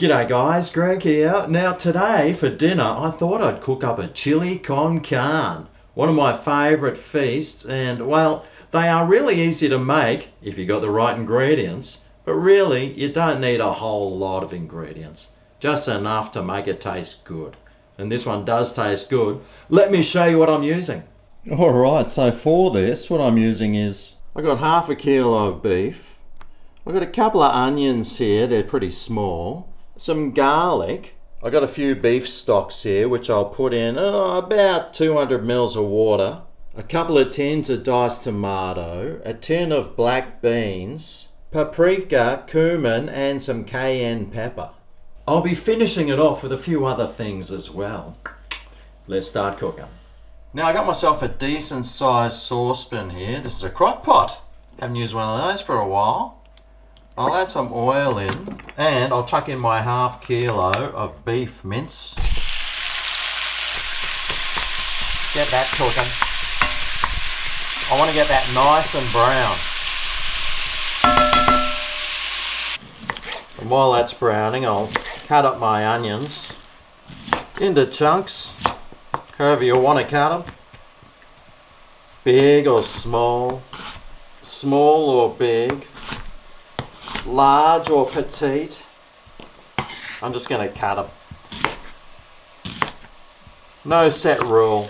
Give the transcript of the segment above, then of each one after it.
G'day guys, Greg here. Now today for dinner I thought I'd cook up a chili con carne, one of my favourite feasts, and well, they are really easy to make if you got the right ingredients, but really you don't need a whole lot of ingredients, just enough to make it taste good. And this one does taste good. Let me show you what I'm using. Alright, so for this what I'm using is, I got half a kilo of beef, I've got a couple of onions here, they're pretty small, some garlic. I got a few beef stocks here which I'll put in about 200 mils of water, a couple of tins of diced tomato, a tin of black beans, paprika, cumin and some cayenne pepper. I'll be finishing it off with a few other things as well. Let's start cooking. Now I got myself a decent sized saucepan here. This is a crock pot. Haven't used one of those for a while. I'll add some oil in and I'll chuck in my half kilo of beef mince. Get that cooking. I want to get that nice and brown. And while that's browning, I'll cut up my onions into chunks, however you want to cut them. Big or small, small or big, large or petite. I'm just going to cut them. No set rule.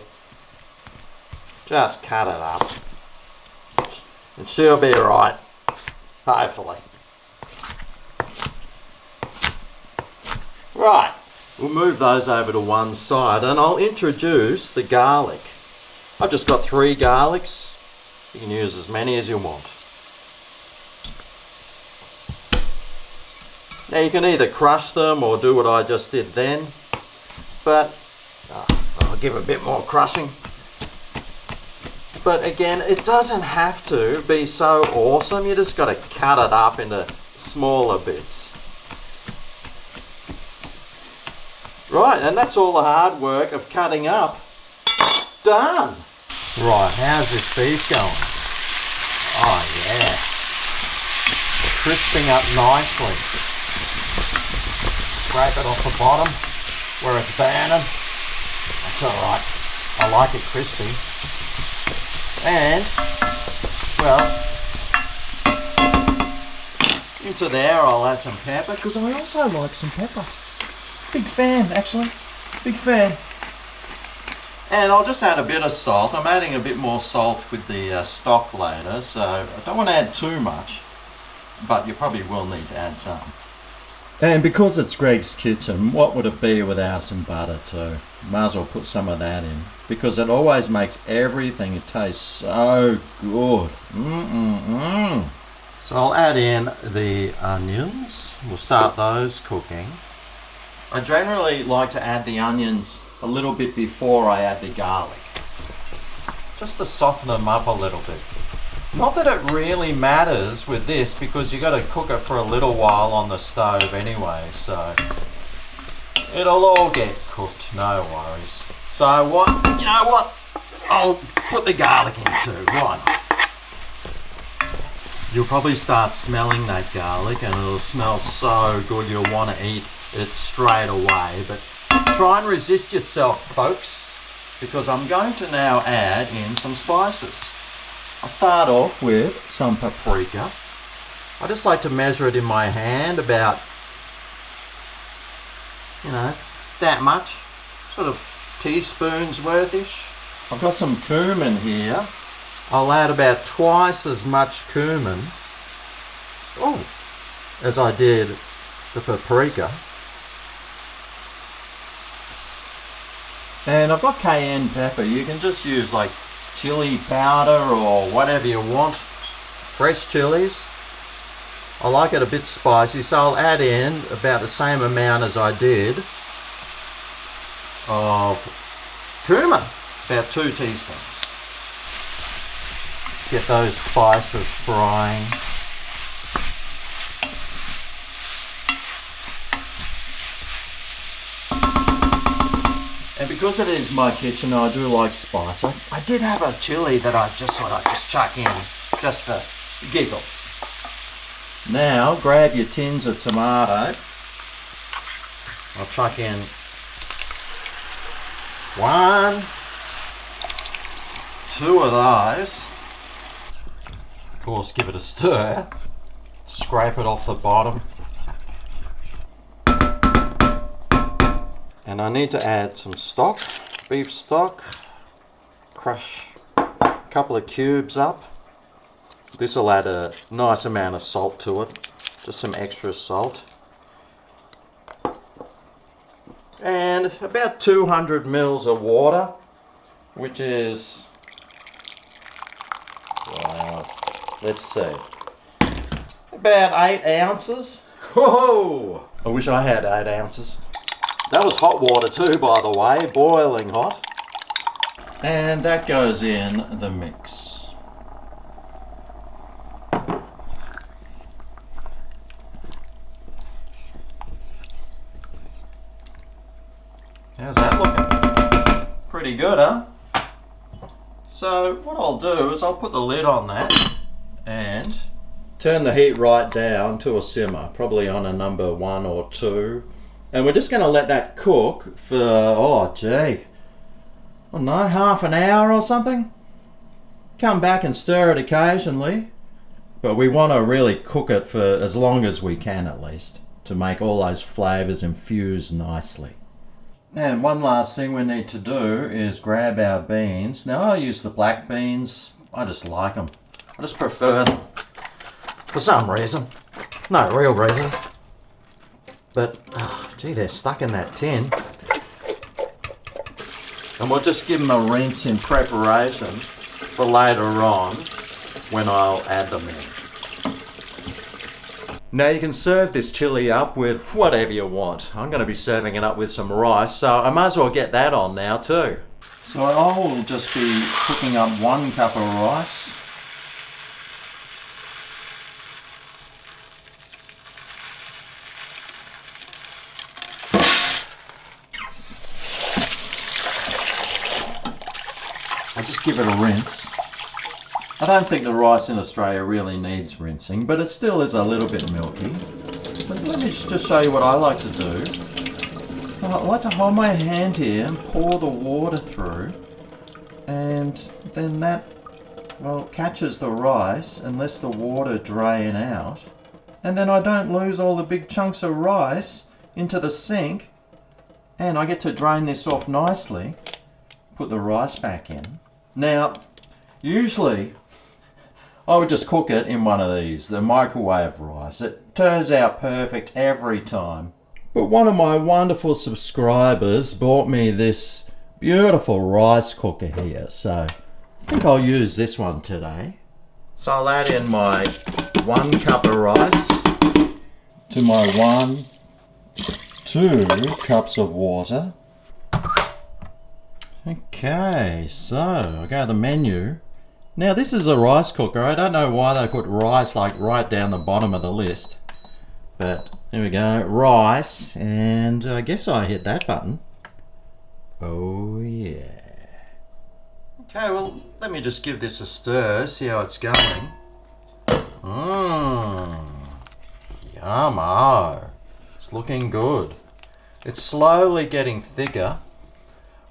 Just cut it up. And she'll be right. Hopefully. Right. We'll move those over to one side and I'll introduce the garlic. I've just got 3 garlics. You can use as many as you want. Now you can either crush them or do what I just did then, but I'll give a bit more crushing. But again, it doesn't have to be so awesome, you just got to cut it up into smaller bits. Right, and that's all the hard work of cutting up done. Right, how's this beef going? Oh yeah, crisping up nicely. Scrape it off the bottom where it's burning. That's alright. I like it crispy. And, well, into there I'll add some pepper because I also like some pepper. Big fan, actually. Big fan. And I'll just add a bit of salt. I'm adding a bit more salt with the stock later, so I don't want to add too much, but you probably will need to add some. And because it's Greg's kitchen, what would it be without some butter too? Might as well put some of that in, because it always makes everything taste so good. So I'll add in the onions. We'll start those cooking. I generally like to add the onions a little bit before I add the garlic, just to soften them up a little bit. Not that it really matters with this because you got to cook it for a little while on the stove anyway, so it'll all get cooked, no worries. So you know what? I'll put the garlic in too, why not? You'll probably start smelling that garlic and it'll smell so good you'll want to eat it straight away, but try and resist yourself, folks, because I'm going to now add in some spices. I'll start off with some paprika. I just like to measure it in my hand about, that much, sort of teaspoons worthish. I've got some cumin here. I'll add about twice as much cumin as I did the paprika. And I've got cayenne pepper. You can just use like chili powder or whatever you want. Fresh chilies. I like it a bit spicy, so I'll add in about the same amount as I did of cumin, about 2 teaspoons. Get those spices frying. And because it is my kitchen, I do like spice. I did have a chili that I just thought I'd just chuck in, just for giggles. Now grab your tins of tomato I'll chuck in 1, 2 of those. Of course, give it a stir. Scrape it off the bottom. And I need to add some stock, beef stock. Crush a couple of cubes up. This will add a nice amount of salt to it, just some extra salt. And about 200 mils of water, which is, let's see, about 8 ounces. Whoa! I wish I had 8 ounces. That was hot water too, by the way, boiling hot. And that goes in the mix. How's that looking? Pretty good, huh? So what I'll do is I'll put the lid on that and turn the heat right down to a simmer, probably on a number 1 or 2. And we're just going to let that cook for, oh gee, I don't know, half an hour or something. Come back and stir it occasionally, but we want to really cook it for as long as we can, at least, to make all those flavours infuse nicely. And one last thing we need to do is grab our beans. Now I use the black beans. I just like them. I just prefer them for some reason. No real reason. But, oh, gee, they're stuck in that tin. And we'll just give them a rinse in preparation for later on when I'll add them in. Now you can serve this chili up with whatever you want. I'm going to be serving it up with some rice, so I might as well get that on now too. So I will just be cooking up 1 cup of rice. I'll just give it a rinse. I don't think the rice in Australia really needs rinsing, but it still is a little bit milky. But let me just show you what I like to do. I like to hold my hand here and pour the water through, and then that, well, catches the rice and lets the water drain out. And then I don't lose all the big chunks of rice into the sink, and I get to drain this off nicely, put the rice back in. Now, usually I would just cook it in one of these, the microwave rice. It turns out perfect every time. But one of my wonderful subscribers bought me this beautiful rice cooker here, so I think I'll use this one today. So I'll add in my 1 cup of rice to my 2 cups of water. Okay, so I'll go to the menu. Now this is a rice cooker. I don't know why they put rice like right down the bottom of the list. But here we go, rice, and I guess I hit that button. Oh yeah. Okay, well let me just give this a stir, see how it's going. Yummo. It's looking good. It's slowly getting thicker.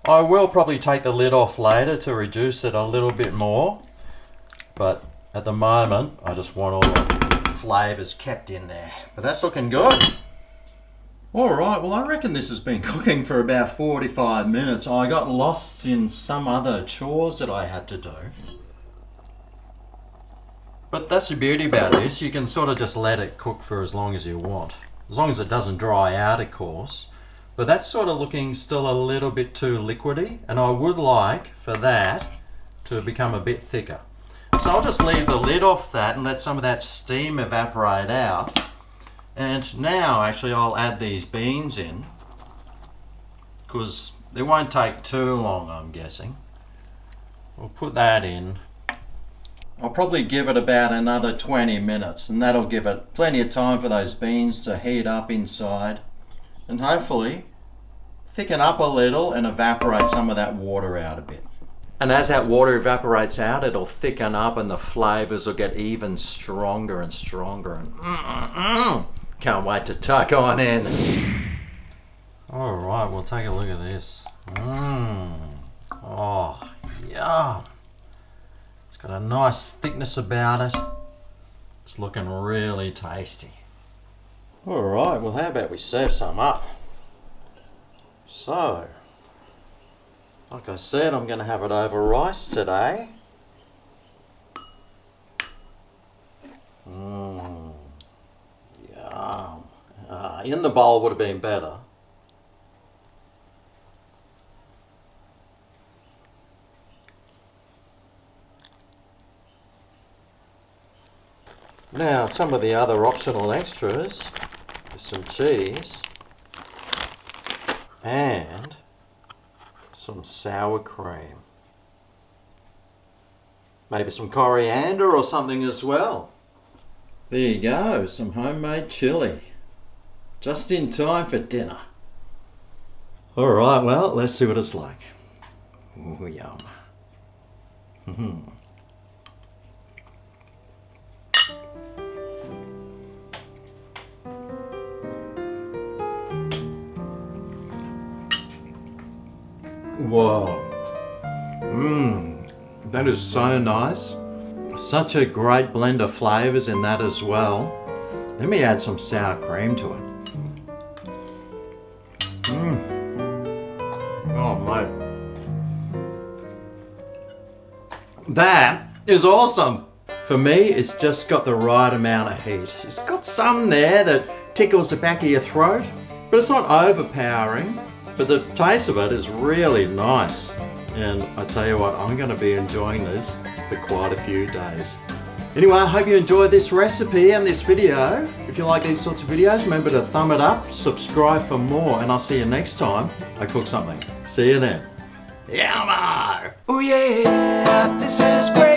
I will probably take the lid off later to reduce it a little bit more, but at the moment I just want all the flavours kept in there. But that's looking good. Alright, well I reckon this has been cooking for about 45 minutes. I got lost in some other chores that I had to do. But that's the beauty about this, you can sort of just let it cook for as long as you want. As long as it doesn't dry out, of course. But that's sort of looking still a little bit too liquidy, and I would like for that to become a bit thicker. So I'll just leave the lid off that and let some of that steam evaporate out. And now actually I'll add these beans in, because they won't take too long, I'm guessing. We'll put that in. I'll probably give it about another 20 minutes, and that'll give it plenty of time for those beans to heat up inside. And hopefully thicken up a little and evaporate some of that water out a bit. And as that water evaporates out, it'll thicken up and the flavours will get even stronger and stronger. And can't wait to tuck on in. All right, we'll take a look at this. Oh, yum. It's got a nice thickness about it. It's looking really tasty. All right, well, how about we serve some up? So, like I said, I'm going to have it over rice today. Yum. In the bowl would have been better. Now, some of the other optional extras is some cheese and some sour cream. Maybe some coriander or something as well. There you go, some homemade chili. Just in time for dinner. Alright, well, let's see what it's like. Ooh, yum. Whoa. That is so nice. Such a great blend of flavours in that as well. Let me add some sour cream to it. Oh mate. That is awesome. For me, it's just got the right amount of heat. It's got some there that tickles the back of your throat, but it's not overpowering. But the taste of it is really nice. And I tell you what, I'm going to be enjoying this for quite a few days. Anyway, I hope you enjoyed this recipe and this video. If you like these sorts of videos, remember to thumb it up, subscribe for more, and I'll see you next time I cook something. See you then. Yummo! Oh yeah, this is great.